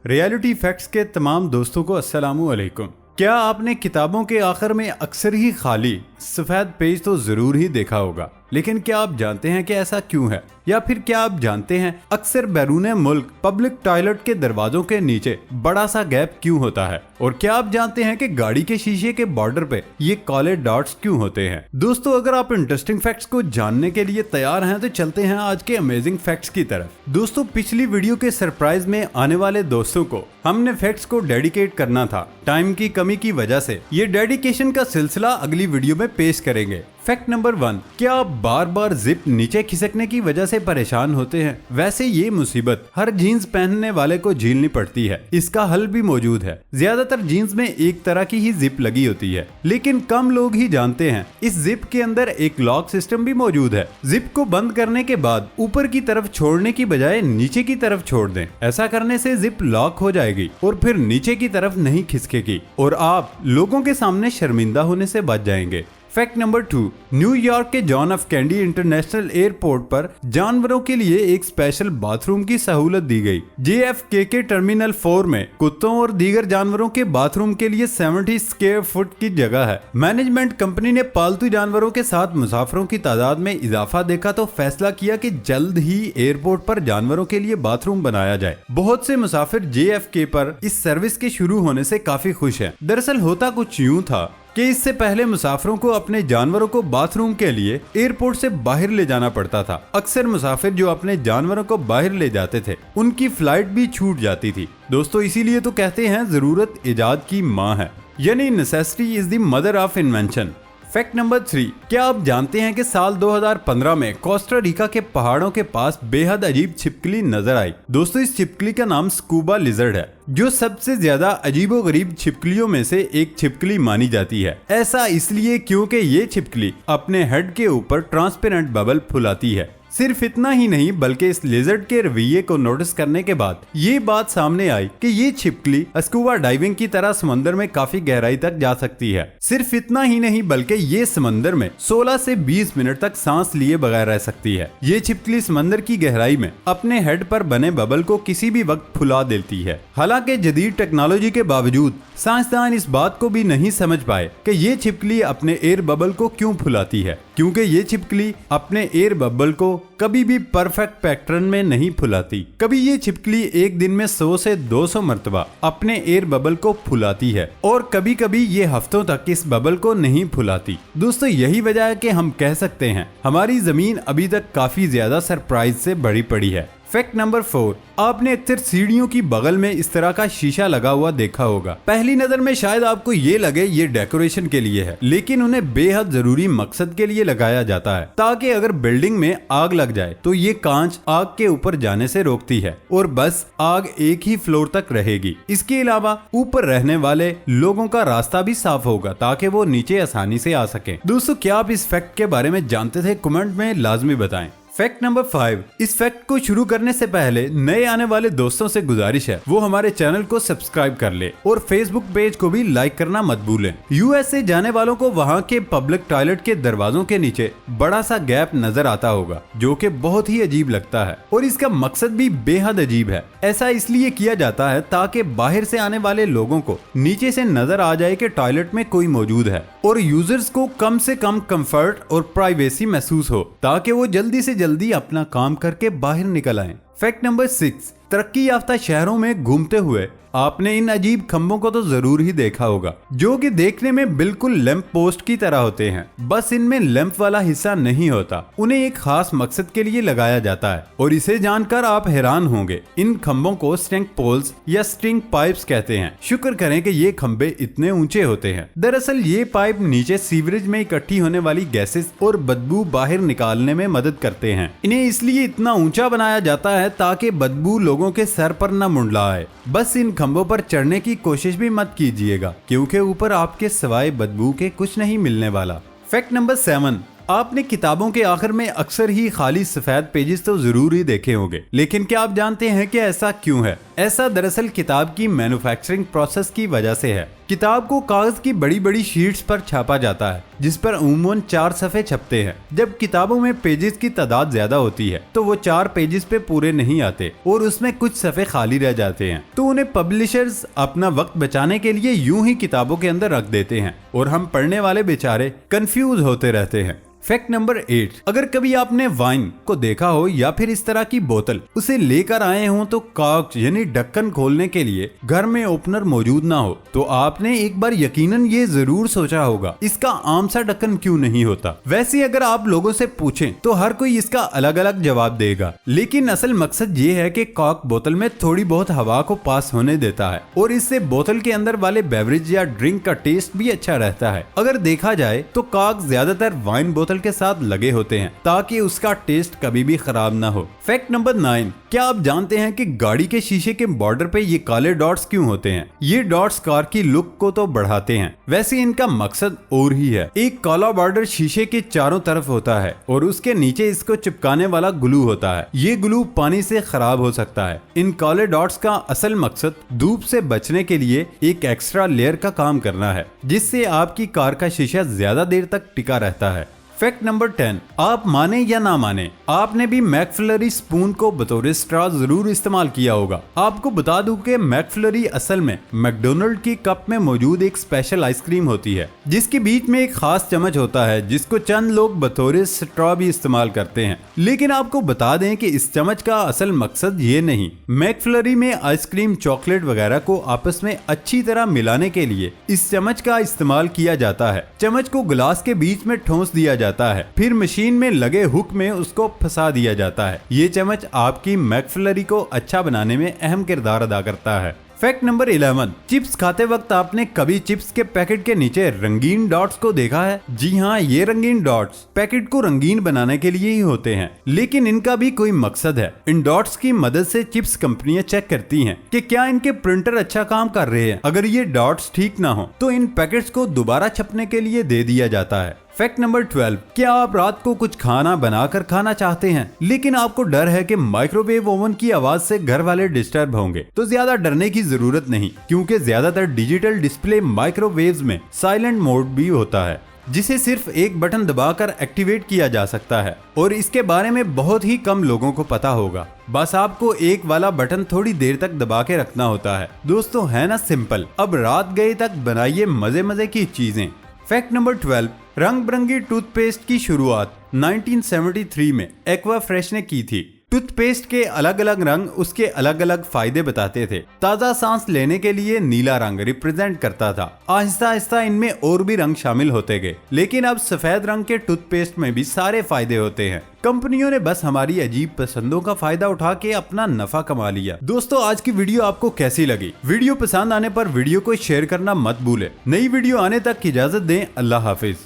Reality facts के तमाम दोस्तों को अस्सलामु अलैकुम। क्या आपने किताबों के आखिर में अक्सर ही खाली सफेद पेज तो जरूर ही देखा होगा, लेकिन क्या आप जानते हैं कि ऐसा क्यों है? या फिर क्या आप जानते हैं अक्सर बैरून मुल्क पब्लिक टॉयलेट के दरवाजों के नीचे बड़ा सा गैप क्यों होता है? और क्या आप जानते हैं कि गाड़ी के शीशे के बॉर्डर पे ये काले डॉट्स क्यों होते हैं? दोस्तों, अगर आप इंटरेस्टिंग फैक्ट्स को जानने के लिए तैयार हैं तो चलते हैं आज के अमेजिंग फैक्ट्स की तरफ। दोस्तों, पिछली वीडियो के सरप्राइज में आने वाले दोस्तों को हमने फैक्ट्स को डेडिकेट करना था। टाइम की कमी की वजह से ये डेडिकेशन का सिलसिला अगली वीडियो में पेश करेंगे। फैक्ट नंबर 1, क्या आप बार बार जिप नीचे खिसकने की वजह से परेशान होते हैं? वैसे ये मुसीबत हर जीन्स पहनने वाले को झेलनी पड़ती है। इसका हल भी मौजूद है। ज्यादातर जीन्स में एक तरह की ही जिप लगी होती है, लेकिन कम लोग ही जानते हैं इस जिप के अंदर एक लॉक सिस्टम भी मौजूद है। जिप को बंद करने के बाद ऊपर की तरफ छोड़ने की बजाय नीचे की तरफ छोड़ दें। ऐसा करने से जिप लॉक हो जाएगी और फिर नीचे की तरफ नहीं खिसकेगी और आप लोगों के सामने शर्मिंदा होने से बच जाएंगे। फैक्ट नंबर 2, न्यूयॉर्क के John F candy international airport पर जानवरों के लिए एक स्पेशल बाथरूम की सहूलत दी गई। JFK के टर्मिनल 4 में कुत्तों और दीगर जानवरों के बाथरूम के लिए 70 स्क्वायर फुट की जगह है। मैनेजमेंट कंपनी ने पालतू जानवरों के साथ मुसाफिरों की तादाद में इजाफा देखा तो फैसला किया कि जल्द ही एयरपोर्ट पर जानवरों के लिए बाथरूम बनाया जाए। बहुत से मुसाफिर JFK पर इस सर्विस के शुरू होने से काफी खुश हैं। दरअसल होता कुछ यूं था कि इससे पहले मुसाफिरों को अपने जानवरों को बाथरूम के लिए एयरपोर्ट से बाहर ले जाना पड़ता था। अक्सर मुसाफिर जो अपने जानवरों को बाहर ले जाते थे उनकी फ्लाइट भी छूट जाती थी। दोस्तों, इसीलिए तो कहते हैं जरूरत इजाद की माँ है, यानी necessity is the mother of invention. Fact number 3, क्या आप जानते हैं कि साल 2015 में कोस्टा रिका के पहाड़ों के पास बेहद अजीब छिपकली नजर आई? दोस्तों, इस छिपकली का नाम स्कूबा लिजर्ड है, जो सबसे ज्यादा अजीबोगरीब छिपकलियों में से एक छिपकली मानी जाती है। ऐसा इसलिए क्योंकि ये छिपकली अपने हेड के ऊपर ट्रांसपेरेंट बबल फुलाती है। सिर्फ इतना ही नहीं बल्कि इस लिजर्ड के रवैये को नोटिस करने के बाद ये बात सामने आई कि ये छिपकली स्कूबा डाइविंग की तरह समंदर में काफी गहराई तक जा सकती है। सिर्फ इतना ही नहीं बल्कि ये समंदर में 16 से 20 मिनट तक सांस लिए बगैर रह सकती है। ये छिपकली समंदर की गहराई में अपने हेड पर बने बबल को किसी भी वक्त फुला देती है। हालांकि जदीद टेक्नोलॉजी के बावजूद साइंसदान इस बात को भी नहीं समझ पाए कि ये छिपकली अपने एयर बबल को क्यों फुलाती है, क्योंकि ये छिपकली अपने एयर बबल को कभी भी परफेक्ट पैटर्न में नहीं फुलाती। कभी ये छिपकली एक दिन में 100 से 200 मरतबा अपने एयर बबल को फुलाती है और कभी कभी ये हफ्तों तक इस बबल को नहीं फुलाती। दोस्तों, यही वजह है कि हम कह सकते हैं हमारी जमीन अभी तक काफी ज्यादा सरप्राइज से भरी पड़ी है। फैक्ट नंबर 4, आपने अक्सर सीढ़ियों की बगल में इस तरह का शीशा लगा हुआ देखा होगा। पहली नजर में शायद आपको ये लगे ये डेकोरेशन के लिए है, लेकिन उन्हें बेहद जरूरी मकसद के लिए लगाया जाता है, ताकि अगर बिल्डिंग में आग लग जाए तो ये कांच आग के ऊपर जाने से रोकती है और बस आग एक ही फ्लोर तक रहेगी। इसके अलावा ऊपर रहने वाले लोगों का रास्ता भी साफ होगा ताकि वो नीचे आसानी से आ सके। दोस्तों, क्या आप इस फैक्ट के बारे में जानते थे? कमेंट में लाजमी बताएं। फैक्ट नंबर 5, इस फैक्ट को शुरू करने से पहले नए आने वाले दोस्तों से गुजारिश है वो हमारे चैनल को सब्सक्राइब कर ले और फेसबुक पेज को भी लाइक करना मत भूलें। यूएस से जाने वालों को वहां के पब्लिक टॉयलेट के दरवाजों के नीचे बड़ा सा गैप नजर आता होगा, जो कि बहुत ही अजीब लगता है और इसका मकसद भी बेहद अजीब है। ऐसा इसलिए किया जाता है ताकि बाहर से आने वाले लोगों को नीचे से नजर आ जाए कि टॉयलेट में कोई मौजूद है और यूजर्स को कम से कम कंफर्ट और प्राइवेसी महसूस हो, ताकि वो जल्दी से जल्दी अपना काम करके बाहर निकल आएं। फैक्ट नंबर 6, तरक्की याफ्ता शहरों में घूमते हुए आपने इन अजीब खंभों को तो जरूर ही देखा होगा, जो कि देखने में बिल्कुल लैंप पोस्ट की तरह होते हैं। बस इनमें लैंप वाला हिस्सा नहीं होता, उन्हें एक खास मकसद के लिए लगाया जाता है और इसे जानकर आप हैरान होंगे। इन खंभों को स्ट्रिंग पोल्स या स्ट्रिंग पाइप्स कहते हैं। शुक्र करें कि ये खंभे इतने ऊंचे होते हैं। दरअसल ये पाइप नीचे सीवरेज में इकट्ठी होने वाली गैसेस और बदबू बाहर निकालने में मदद करते हैं। इन्हें इसलिए इतना ऊंचा बनाया जाता है ताकि बदबू लोगों के सर पर न मुंडलाए। बस इन खंभों पर चढ़ने की कोशिश भी मत कीजिएगा, क्योंकि ऊपर आपके सिवाय बदबू के कुछ नहीं मिलने वाला। फैक्ट नंबर 7, आपने किताबों के आखिर में अक्सर ही खाली सफेद पेजेस तो जरूर ही देखे होंगे, लेकिन क्या आप जानते हैं कि ऐसा क्यों है? ऐसा दरअसल किताब की मैन्युफैक्चरिंग प्रोसेस की वजह से है। किताब को कागज की बड़ी बड़ी शीट्स पर छापा जाता है, जिस पर उमूमन 4 सफ़े छपते हैं। जब किताबों में पेजेस की तादाद ज्यादा होती है तो वो 4 पेजेस पे पूरे नहीं आते और उसमें कुछ सफ़े खाली रह जाते हैं, तो उन्हें पब्लिशर्स अपना वक्त बचाने के लिए यूं ही किताबों के अंदर रख देते हैं और हम पढ़ने वाले बेचारे कंफ्यूज होते रहते हैं। फैक्ट नंबर 8, अगर कभी आपने वाइन को देखा हो या फिर इस तरह की बोतल उसे लेकर आए हो तो कॉर्क यानी ढक्कन खोलने के लिए घर में ओपनर मौजूद ना हो, तो आपने एक बार यकीनन ये जरूर सोचा होगा इसका आम सा ढक्कन क्यों नहीं होता। वैसे अगर आप लोगों से पूछें तो हर कोई इसका अलग अलग जवाब देगा, लेकिन असल मकसद ये है कि कॉर्क बोतल में थोड़ी बहुत हवा को पास होने देता है और इससे बोतल के अंदर वाले बेवरेज या ड्रिंक का टेस्ट भी अच्छा रहता है। अगर देखा जाए तो कॉर्क ज्यादातर वाइन बोतल के साथ लगे होते हैं ताकि उसका टेस्ट कभी भी खराब ना हो। फैक्ट नंबर 9, क्या आप जानते हैं कि गाड़ी के शीशे के बॉर्डर पे ये काले डॉट्स क्यों होते हैं? ये डॉट्स कार की लुक को तो बढ़ाते हैं, वैसे इनका मकसद और ही है। एक काला बॉर्डर शीशे के चारों तरफ होता है और उसके नीचे इसको चिपकाने वाला ग्लू होता है। ये ग्लू पानी से खराब हो सकता है। इन काले डॉट्स का असल मकसद धूप से बचने के लिए एक एक्स्ट्रा लेयर का काम करना है, जिससे आपकी कार का शीशा ज्यादा देर तक टिका रहता है। फैक्ट नंबर 10, आप माने या ना माने, आपने भी मैकफ्लरी स्पून को बतौर स्ट्रॉ जरूर इस्तेमाल किया होगा। आपको बता दूं कि मैकफ्लरी असल में मैकडोनल्ड की कप में मौजूद एक स्पेशल आइसक्रीम होती है, जिसके बीच में एक खास चम्मच होता है जिसको चंद लोग बतौर स्ट्रॉ भी इस्तेमाल करते हैं। लेकिन आपको बता दें कि इस चम्मच का असल मकसद ये नहीं। मैकफ्लरी में आइसक्रीम, चॉकलेट वगैरह को आपस में अच्छी तरह मिलाने के लिए इस चम्मच का इस्तेमाल किया जाता है। चम्मच को गिलास के बीच में ठोंस दिया जाता है, फिर मशीन में लगे हुक में उसको फंसा दिया जाता है। ये चम्मच आपकी मैकफ्लरी को अच्छा बनाने में अहम किरदार अदा करता है। फैक्ट नंबर 11, चिप्स खाते वक्त आपने कभी चिप्स के पैकेट के नीचे रंगीन डॉट्स को देखा है? जी हाँ, ये रंगीन डॉट्स पैकेट को रंगीन बनाने के लिए ही होते हैं, लेकिन इनका भी कोई मकसद है। इन डॉट्स की मदद से चिप्स कंपनियां चेक करती हैं कि क्या इनके प्रिंटर अच्छा काम कर रहे हैं। अगर ये डॉट्स ठीक ना हो तो इन पैकेट्स को दोबारा छपने के लिए दे दिया जाता है। फैक्ट नंबर 12, क्या आप रात को कुछ खाना बनाकर खाना चाहते हैं लेकिन आपको डर है कि माइक्रोवेव ओवन की आवाज से घर वाले डिस्टर्ब होंगे? तो ज्यादा डरने की जरूरत नहीं, क्योंकि ज्यादातर डिजिटल डिस्प्ले माइक्रोवेव्स में साइलेंट मोड भी होता है, जिसे सिर्फ एक बटन दबाकर एक्टिवेट किया जा सकता है और इसके बारे में बहुत ही कम लोगों को पता होगा। बस आपको एक वाला बटन थोड़ी देर तक दबा के रखना होता है। दोस्तों, है ना सिंपल। अब रात गए तक बनाइए मजे मजे की चीजें। फैक्ट नंबर 12, रंग बिरंगी टूथपेस्ट की शुरुआत 1973 में एक्वा फ्रेश ने की थी। टूथपेस्ट के अलग अलग रंग उसके अलग अलग फायदे बताते थे। ताजा सांस लेने के लिए नीला रंग रिप्रेजेंट करता था। आहिस्ता आहिस्ता इनमें और भी रंग शामिल होते गए, लेकिन अब सफेद रंग के टूथपेस्ट में भी सारे फायदे होते हैं। कंपनियों ने बस हमारी अजीब पसंदों का फायदा उठा के अपना नफा कमा लिया। दोस्तों, आज की वीडियो आपको कैसी लगी? वीडियो पसंद आने पर वीडियो को शेयर करना मत भूले। नई वीडियो आने तक की इजाजत दें। अल्लाह हाफिज।